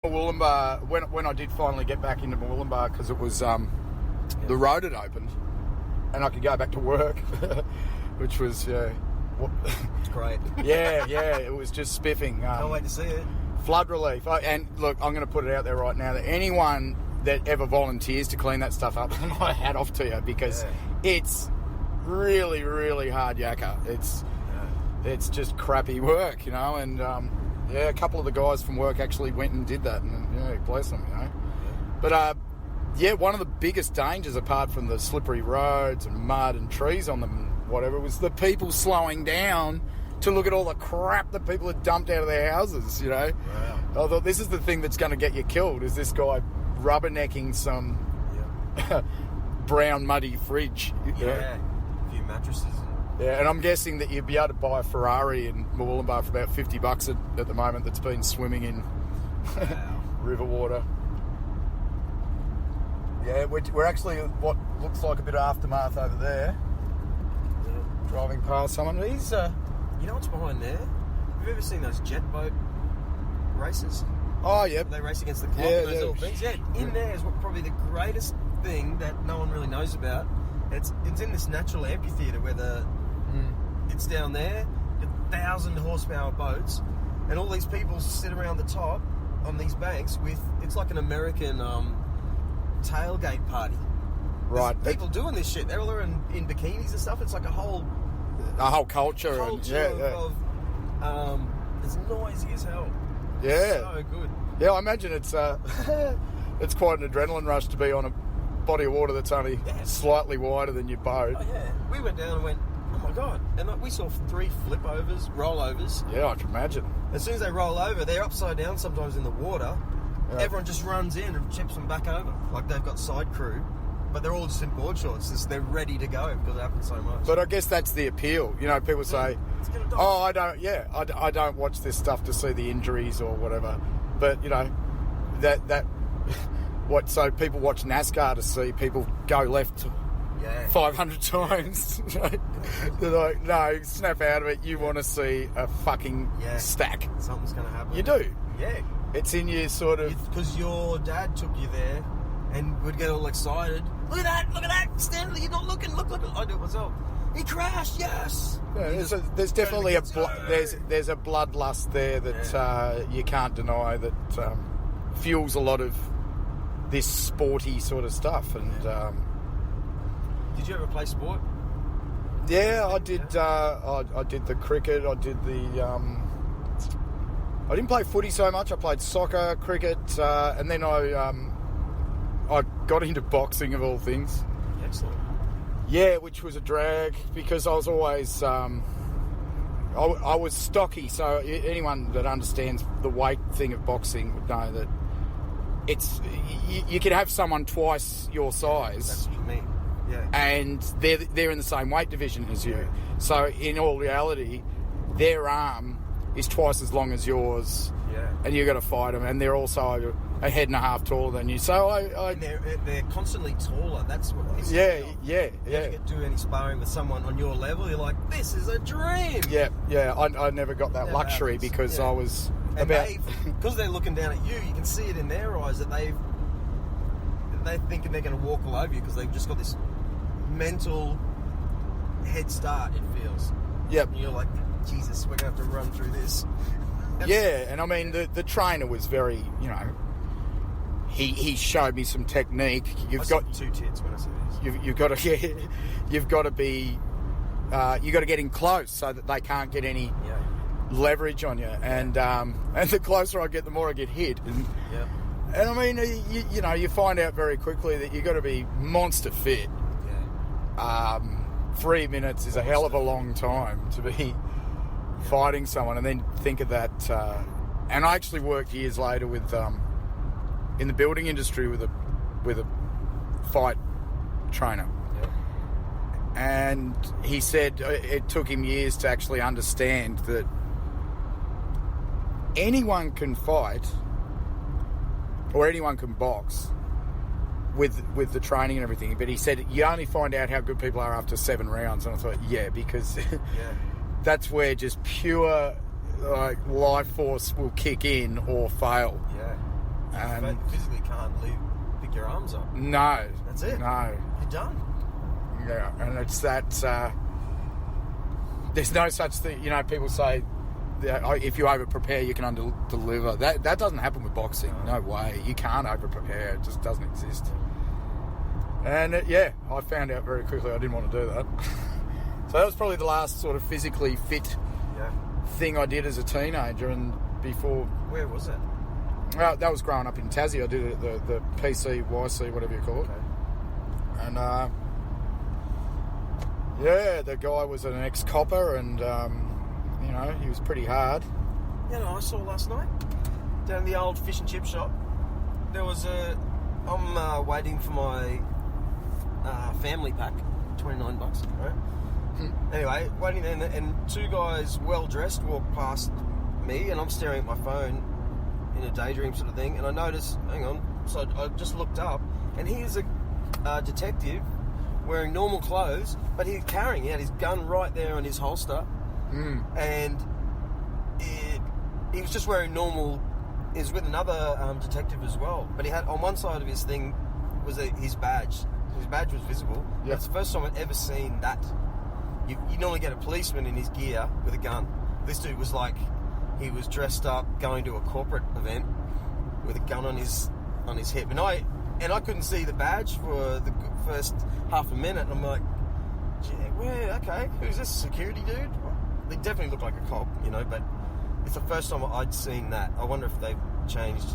Mooloolaba, when I did finally get back into Mooloolaba, because it was the road had opened and I could go back to work, which was it's great. yeah, it was just spiffing. Can't wait to see it. Flood relief. And look, I'm going to put it out there right now that anyone that ever volunteers to clean that stuff up, my hat off to you, because it's really, really hard yakka. It's just crappy work, you know, and a couple of the guys from work actually went and did that, and bless them, you know. But one of the biggest dangers, apart from the slippery roads and mud and trees on them and whatever, was the people slowing down to look at all the crap that people had dumped out of their houses, you know. Wow. I thought, this is the thing that's going to get you killed, is this guy rubbernecking some brown muddy fridge. You know? A few mattresses. Yeah, and I'm guessing that you'd be able to buy a Ferrari in Mooloolaba for about $50 at the moment that's been swimming in river water. Yeah, we're actually what looks like a bit of aftermath over there. Yeah. Driving past someone. He's... You know what's behind there? Have you ever seen those jet boat races? Oh, yeah. They race against the clock and those little things. Yeah, in there is probably the greatest thing that no one really knows about. It's in this natural amphitheatre where it's down there, 1,000 horsepower boats, and all these people sit around the top on these banks with, it's like an American tailgate party. Right. There's people doing this shit. They're all in bikinis and stuff. It's like a whole culture. Of it's noisy as hell. Yeah. So good. Yeah, I imagine it's it's quite an adrenaline rush to be on a body of water that's only slightly wider than your boat. Oh, yeah. We went down and went, oh my God. And we saw 3 rollovers. Yeah, I can imagine. As soon as they roll over, they're upside down sometimes in the water. Yeah. Everyone just runs in and chips them back over. Like they've got side crew. But they're all just in board shorts. They're ready to go because it happens so much. But I guess that's the appeal. You know, people say, "Oh, I don't watch this stuff to see the injuries or whatever." But you know, so people watch NASCAR to see people go left 500 times. They're like, no, snap out of it. You want to see a fucking stack. Something's going to happen. You do. Yeah. It's in your sort of... Because your dad took you there and would get all excited. Look at that, Stanley, you're not looking, look. I do it myself. He crashed, yes. Yeah, there's definitely there's a bloodlust there that you can't deny that fuels a lot of this sporty sort of stuff. And did you ever play sport? Yeah, I did. I did the cricket. I did the. I didn't play footy so much. I played soccer, cricket, and then I got into boxing of all things. Excellent. Yeah, which was a drag because I was always I was stocky. So anyone that understands the weight thing of boxing would know that it's you can have someone twice your size. That's what you mean. Yeah. And they're in the same weight division as you. Yeah. So in all reality, their arm is twice as long as yours. Yeah. And you've got to fight them, and they're also a head and a half taller than you. So and they're constantly taller. That's what pisses me off. Yeah. You never get to do any sparring with someone on your level. You're like, this is a dream. Yeah. I never got that luxury because I was because they're looking down at you. You can see it in their eyes that they're thinking they're going to walk all over you because they've just got this mental head start. It feels. Yep. And you're like, Jesus, we're going to have to run through this. Yeah, and I mean the trainer was very, you know, he showed me some technique. You've got 2 tits when I say this. You've got to be you got to get in close so that they can't get any leverage on you. And the closer I get, the more I get hit. And I mean, you know, you find out very quickly that you got to be monster fit. Yeah. 3 minutes is a hell of a long time to be fighting someone, and then think of that. And I actually worked years later with in the building industry with a fight trainer, and he said it took him years to actually understand that anyone can fight or anyone can box with the training and everything, but he said you only find out how good people are after 7 rounds. And I thought, because that's where just pure life force will kick in or fail. And physically can't pick your arms up. no. That's it. No. You're done. Yeah, and it's that... there's no such thing... You know, people say, if you over-prepare, you can under-deliver. That doesn't happen with boxing. No way. You can't over-prepare. It just doesn't exist. And, I found out very quickly I didn't want to do that. So that was probably the last sort of physically fit thing I did as a teenager, and before... Where was it? Well, that was growing up in Tassie. I did it at the PC, YC, whatever you call it. Okay. And, the guy was an ex-copper, and, he was pretty hard. I saw last night, down the old fish and chip shop, there was I'm waiting for my family pack, $29, right? Anyway, waiting there, and two guys well-dressed walked past me, and I'm staring at my phone in a daydream sort of thing, and I noticed, hang on, so I just looked up, and here's a detective wearing normal clothes, but he had his gun right there on his holster, and he was just wearing normal. He was with another detective as well, but he had, on one side of his thing was his badge. His badge was visible. Yep. That's the first time I'd ever seen that. You normally get a policeman in his gear with a gun. This dude was like, he was dressed up going to a corporate event with a gun on his hip, and I couldn't see the badge for the first half a minute, and I'm like, okay, who's this, security dude? They definitely look like a cop, but it's the first time I'd seen that. I wonder if they've changed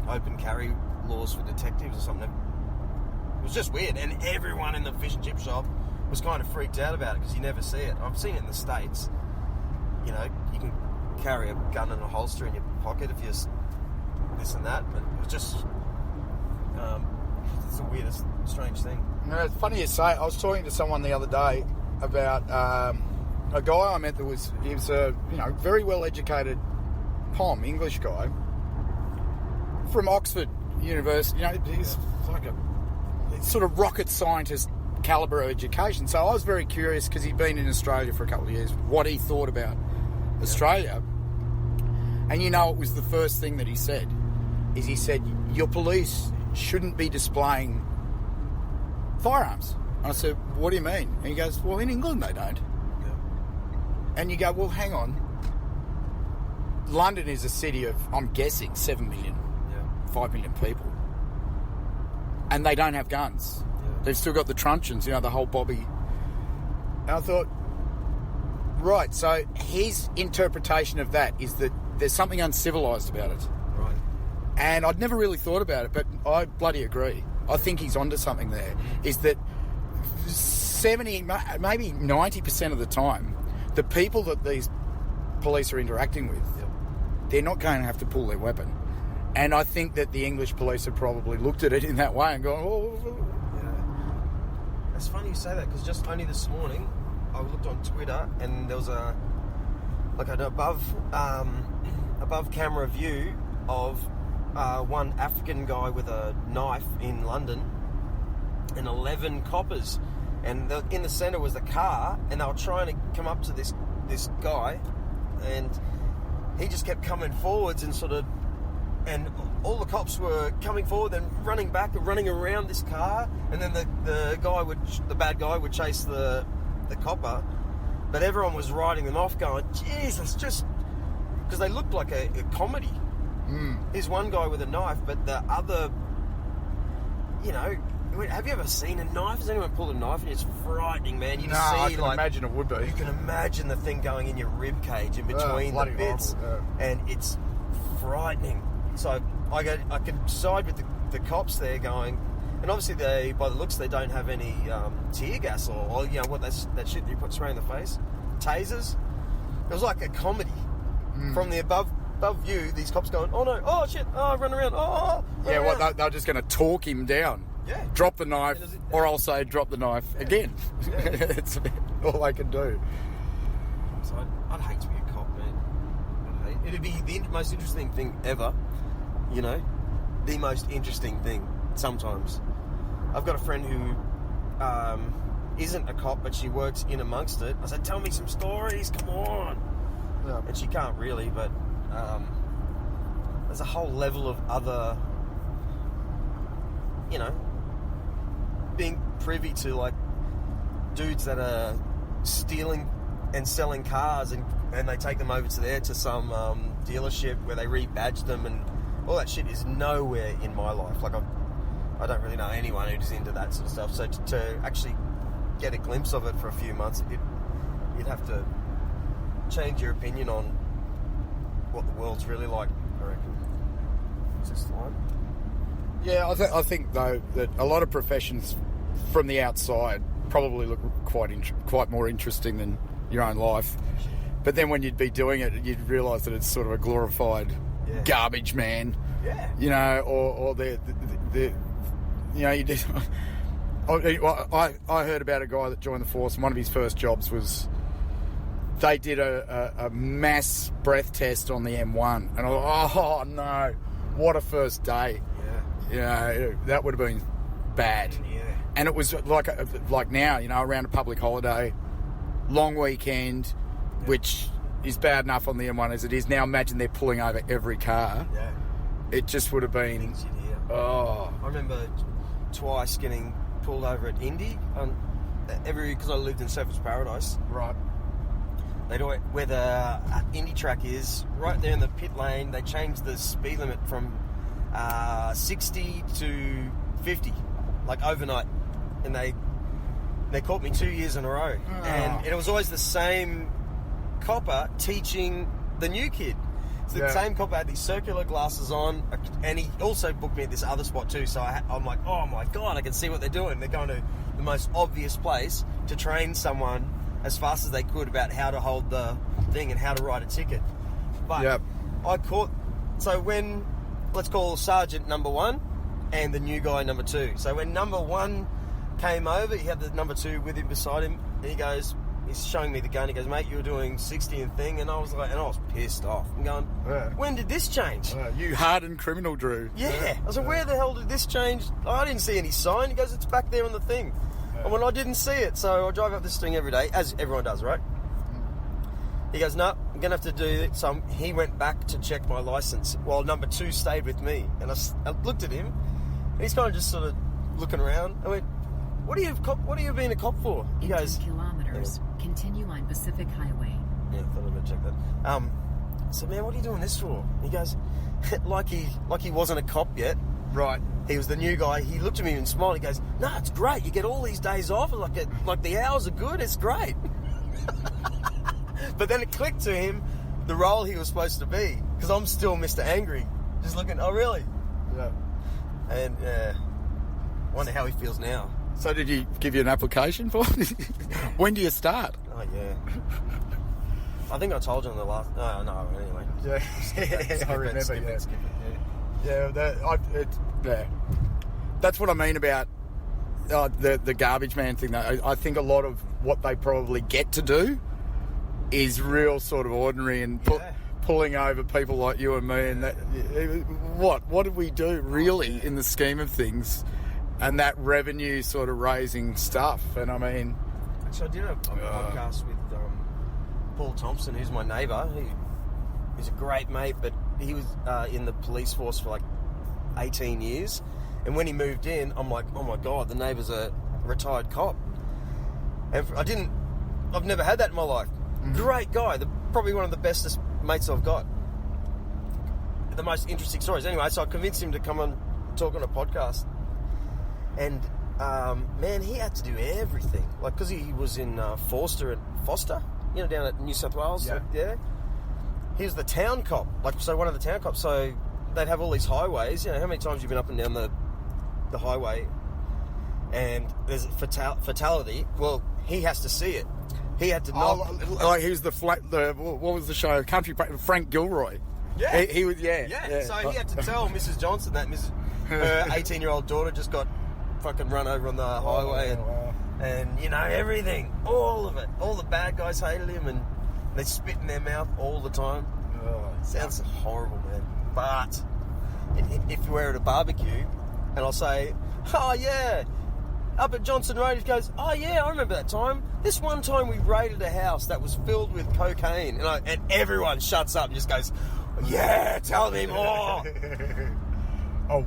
open carry laws for detectives or something. It was just weird, and everyone in the fish and chip shop was kind of freaked out about it because you never see it. I've seen it in the States. You can carry a gun in a holster in your pocket if you're this and that, but it was just it's the weirdest, strange thing. It's funny you say. I was talking to someone the other day about a guy I met he was a very well educated English guy from Oxford University. He's like a sort of rocket scientist calibre of education. So I was very curious, because he'd been in Australia for a couple of years, what he thought about Australia. And it was the first thing that he said, is he said, your police shouldn't be displaying firearms. And I said, what do you mean? And he goes, well, in England they don't. Yeah. And you go, well, hang on. London is a city of, I'm guessing, 7 million, 5 million people. And they don't have guns. Yeah. They've still got the truncheons, the whole bobby. And I thought, right, so his interpretation of that is that there's something uncivilised about it. Right. And I'd never really thought about it, but I bloody agree. I think he's onto something there, is that 70, maybe 90% of the time, the people that these police are interacting with, they're not going to have to pull their weapon. And I think that the English police have probably looked at it in that way and gone, oh. Yeah. It's funny you say that, because just only this morning, I looked on Twitter, and there was an above camera view of one African guy with a knife in London and 11 coppers, and in the centre was the car, and they were trying to come up to this guy, and he just kept coming forwards and all the cops were coming forward and running back and running around this car, and then the bad guy would chase the copper, but everyone was writing them off, going, Jesus, just because they looked like a comedy. Here's one guy with a knife, but the other, have you ever seen a knife? Has anyone pulled a knife? And it's frightening, man. You just see, I can imagine it would be. You can imagine the thing going in your rib cage in between the bits, and it's frightening. So I can side with the cops there, going, and obviously they, by the looks, they don't have any tear gas or what that shit you put spray in the face, tasers. It was like a comedy from the above view. These cops going, oh no, oh shit, oh run around, they're just going to talk him down. Yeah. Drop the knife, or I'll say drop the knife again. Yeah. It's all they can do. So I'd hate to be a cop, man. It'd be the most interesting thing ever. The most interesting thing sometimes. I've got a friend who isn't a cop, but she works in amongst it. I said, tell me some stories, come on. Yeah. And she can't really, but there's a whole level of other, you know, being privy to, like, dudes that are stealing and selling cars, and they take them over to some dealership where they rebadge them, and all that shit is nowhere in my life. Like, I don't really know anyone who's into that sort of stuff. So to actually get a glimpse of it for a few months, you'd have to change your opinion on what the world's really like, I reckon. Is this the line? Yeah, I think though that a lot of professions from the outside probably look quite more interesting than your own life. But then when you'd be doing it, you'd realise that it's sort of a glorified garbage man. Yeah. You know, or the you know, you just. I heard about a guy that joined the force, and one of his first jobs was they did a mass breath test on the M1, and I was, oh no, what a first day! Yeah, you know, that would have been bad. Yeah, and it was like now, you know, around a public holiday, long weekend, which is bad enough on the M1 as it is now. Imagine they're pulling over every car. Yeah, it just would have been. Things you'd hear. Oh, I remember twice getting pulled over at Indy, because I lived in Surfers Paradise. Right. They do it where the Indy track is, right there in the pit lane. They changed the speed limit from 60 to 50, like overnight, and they caught me 2 years in a row. Oh. And it was always the same copper teaching the new kid. So the same copper had these circular glasses on, and he also booked me at this other spot too. So I'm like, oh my God, I can see what they're doing. They're going to the most obvious place to train someone as fast as they could about how to hold the thing and how to write a ticket. But I caught... So when, let's call Sergeant number 1 and the new guy number 2. So when number 1 came over, he had the number 2 with him beside him, and he goes... He's showing me the gun. He goes, mate, you were doing 60 and thing. And I was pissed off. I'm going, when did this change? You hardened criminal, Drew. Yeah. I was like, where the hell did this change? I didn't see any sign. He goes, it's back there on the thing. And when I didn't see it, so I drive up this thing every day, as everyone does, right? He goes, no, I'm going to have to do it. So he went back to check my license while number 2 stayed with me. And I looked at him, and he's kind of just sort of looking around. I went, what are you being a cop for? He goes, 10 kilometers. Continue on Pacific Highway. Yeah, thought I'd better check that. So man, what are you doing this for? He goes, like he wasn't a cop yet. Right. He was the new guy. He looked at me and smiled. He goes, no, it's great. You get all these days off. Like the hours are good. It's great. But then it clicked to him the role he was supposed to be, because I'm still Mr. Angry. Just looking, oh really? Yeah. And wonder how he feels now. So did you give you an application for it? When do you start? Oh, yeah. I think I told you in the last... No, anyway. Yeah, I remember, skip it. Yeah, that's what I mean about the garbage man thing. Though. I think a lot of what they probably get to do is real sort of ordinary and pulling over people like you and me. And that, what did we do really in the scheme of things? And that revenue sort of raising stuff. And I mean... So I did a podcast with Paul Thompson, who's my neighbour. He's a great mate, but he was in the police force for like 18 years. And when he moved in, I'm like, oh my God, the neighbour's a retired cop. And I've never had that in my life. Mm-hmm. Great guy. Probably one of the bestest mates I've got. The most interesting stories. Anyway, so I convinced him to come and talk on a podcast. And, man, he had to do everything. Like, because he was in Foster, you know, down at New South Wales. Yeah. He was the town cop. Like, so one of the town cops. So they'd have all these highways. You know, how many times you've been up and down the highway and there's a fatality? Well, he has to see it. He had to knock. Like he was what was the show? Frank Gilroy. Yeah. He was, Yeah. So he had to tell Mrs. Johnson that her 18-year-old daughter just got fucking run over on the highway and you know, everything, all of it. All the bad guys hated him and they spit in their mouth all the time. Sounds horrible, man. But if we're at a barbecue and I'll say, oh yeah, up at Johnson Road, he goes, oh yeah, I remember that time. This one time we raided a house that was filled with cocaine, and everyone shuts up and just goes, Yeah, tell me more. Oh.